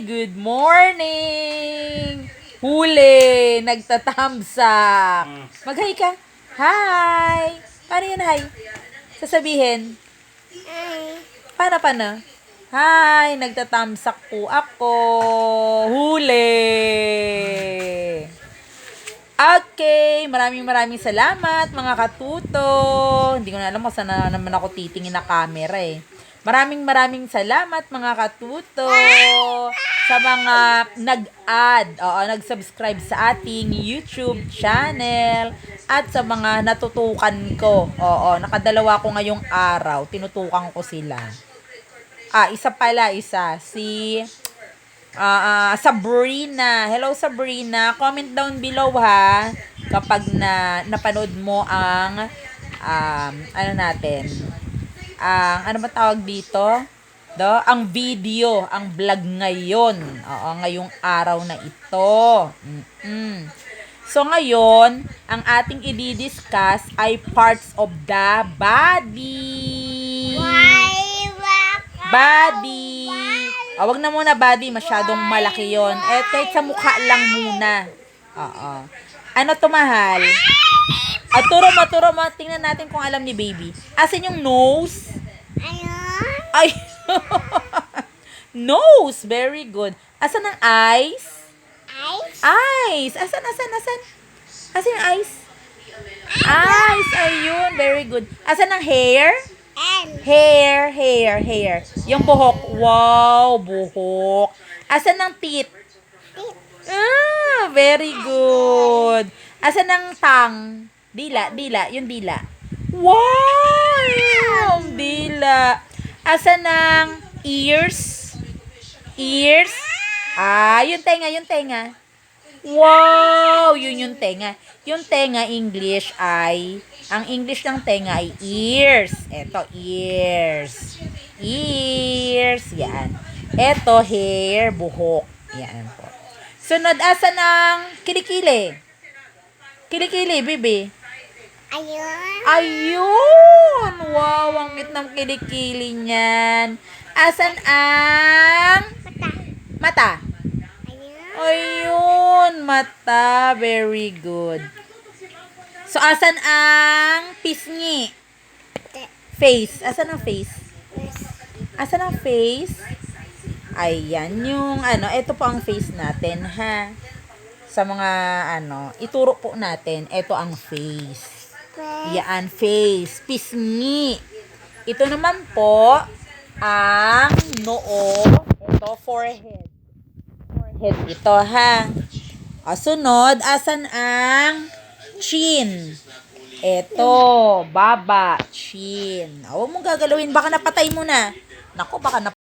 Good morning! Huli! Nagtatamsak! Mag-hi ka. Hi! Paano yun, hi? Sasabihin? Paano? Hi! Nagtatamsak po ako! Huli! Okay, maraming salamat mga katuto. Hindi ko na alam kung saan na naman ako titingin na camera eh. Maraming salamat mga katuto sa mga nag-subscribe sa ating YouTube channel at sa mga natutukan ko. Nakadalawa ko ngayong araw, tinutukan ko sila. Isa. Si Sabrina. Hello Sabrina. Comment down below ha kapag napanood mo ang ano ba tawag dito? Ang video, ang vlog ngayon. Ngayong araw na ito. So ngayon, ang ating i-discuss ay parts of the body. Body. Wag na muna body, masyadong malaki yon. Kahit sa mukha lang muna. Ano to, mahal? Turo mo. Tingnan natin kung alam ni baby. Asan yung nose? Ay. Nose. Very good. Asan ang eyes? Eyes. Asan? Asan yung eyes? Eyes. Ayun. Very good. Asan ang hair? Hair. Yung buhok. Wow, buhok. Asan ang teeth? Very good. Asan ang tongue? Dila. Yung dila. Wow! Yung dila. Asan ang ears? Yung tenga. Wow! Yun yung tenga. Yung tenga English ay, ang English ng tenga ay ears. Eto, ears. Yan. Eto, hair, buhok. Yan po. Sunod, asan ang kilikili? Kilikili, baby. Ayun! Wow, ang cute ng kilikili niyan. Asan ang mata? Ayun, mata. Very good. So, asan ang pisngi? Face. Asan ang face? Ayan, yung ito po ang face natin, ha? Sa mga, ituro po natin, ito ang face. Yan, face. Pisngi. Ito naman po, ang noo. Ito, forehead. Ito, ha? Sunod, asan ang chin? Ito, baba, chin. Huwag mong gagalawin, baka napatay mo na. Nako, baka